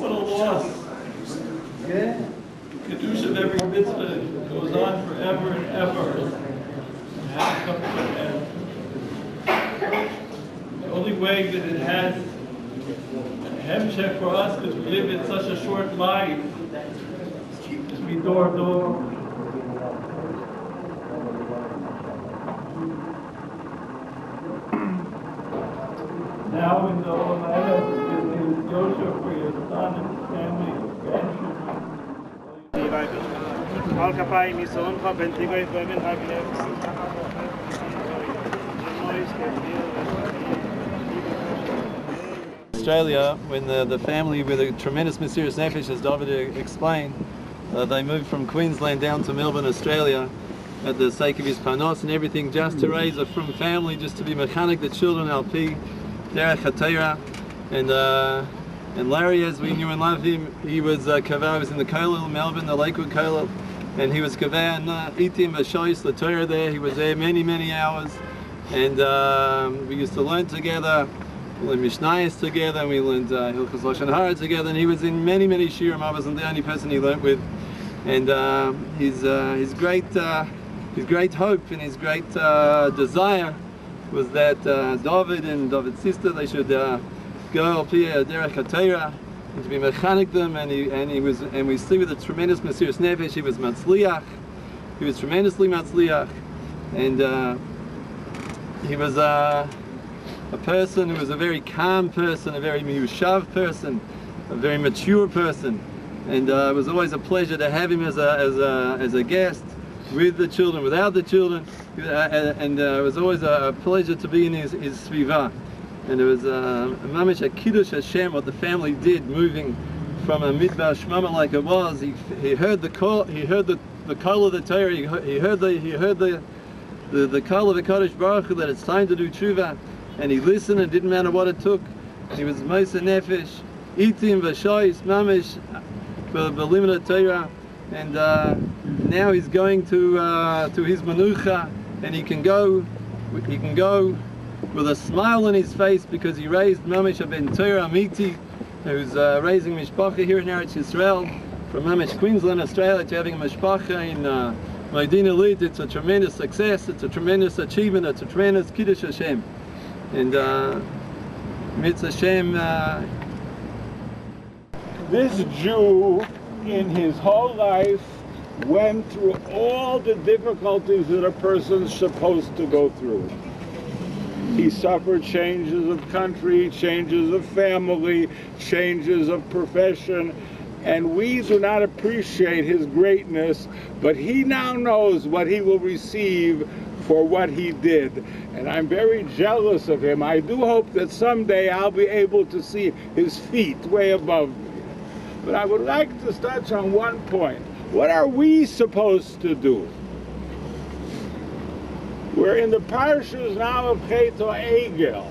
What a loss. Kedusha of every mitzvah goes on forever and ever. And has come to an end. The only way that it has a hemshech for us, because we live in such a short life, is we door. Now in the Levayah, his name is Yosha for your son and his family, Australia, when the family with a tremendous mysterious nefesh, as David explained, they moved from Queensland down to Melbourne, Australia, at the sake of his panos and everything, just to raise a from family, just to be mechanic the children al-pi derech haTorah. And Larry, as we knew and loved him, he was kaveh. He was in the kollel in Melbourne, the Lakewood kollel, and he was kaveh and itim v'shois l'Torah there. He was there many hours, and we used to learn together. We learned Mishnayos together, and we learned Hilchos Lashon Hara together. And he was in many shiurim. I wasn't the only person he learnt with, and his great hope and his great desire was that David and David's sister, they should go al pi derech haTorah and to be mechanic them, and we see with a tremendous mysterious nefesh, he was matzliach. He was tremendously matzliach, and he was a person who was a very calm person, a very miyushav person, a very mature person, and it was always a pleasure to have him as a guest, with the children, without the children, and it was always a pleasure to be in his svivah. And it was mamish a kiddush Hashem what the family did, moving from a midbar shmama like it was. He heard the call, he heard the call of the Torah, he heard the call of the Dr.Baruch that it's time to do tshuva, and he listened, and it didn't matter what it took. He was moser nefesh, itim v'shois mamish b'limud Torah, and now he's going to his menucha, and he can go with a smile on his face, because he raised mamish a ben Torah amiti, who's raising mishpacha here in Eretz Yisrael, from mamish Queensland, Australia, to having a mishpacha in Medina Lit. It's a tremendous success, it's a tremendous achievement, it's a tremendous kiddush Hashem, and mitzvah Hashem. This Jew, in his whole life, went through all the difficulties that a person's supposed to go through. He suffered changes of country, changes of family, changes of profession, and we do not appreciate his greatness, but he now knows what he will receive for what he did. And I'm very jealous of him. I do hope that someday I'll be able to see his feet way above me. But I would like to touch on one point. What are we supposed to do? We're in the parashas now of Cheto Egel.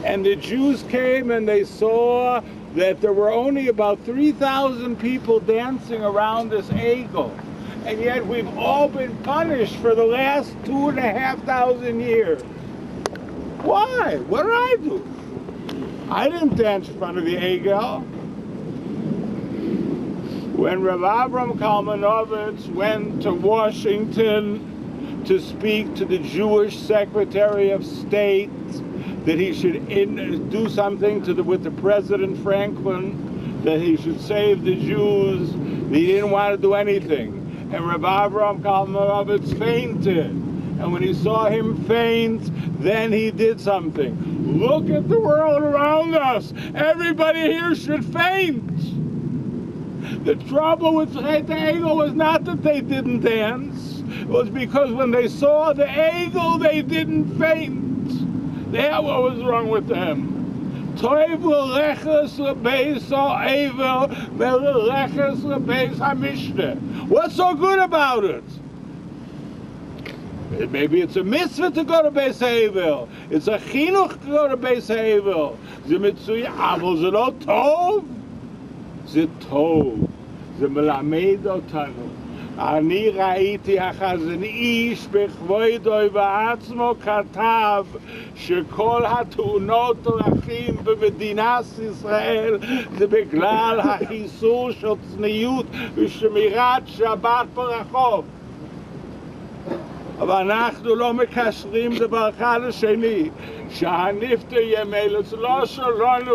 And the Jews came and they saw that there were only about 3,000 people dancing around this Egel. And yet we've all been punished for the last 2,500 years. Why? What did I do? I didn't dance in front of the Egel. When Rav Avram Kalmanovitz went to Washington to speak to the Jewish Secretary of State that he should do something with the President Franklin, that he should save the Jews, he didn't want to do anything. And Rav Avram Kalmanovitz fainted. And when he saw him faint, then he did something. Look at the world around us. Everybody here should faint. The trouble with the Egel was not that they didn't dance. It was because when they saw the Egel, they didn't faint. That's what was wrong with them. Toiv leches lebeis ha'evel veleches lebeis ha'mishneh. What's so good about it? Maybe it's a mitzvah to go to Beis Ha'evel. It's a chinuch to go to Beis Ha'evel. Ze mitzvah, aber ze not tov. Ze tov. Ze melamed otanu. אני ראיתי החזון איש בכבודו ובעצמו כתב שכל התאונות דרכים במדינת ישראל זה בגלל החיסול של צניעות ושמירת שבת ברחוב. אבל אנחנו לא מקשרים דבר אחד לשני, שהנפטר יהיה מלץ לא שלנו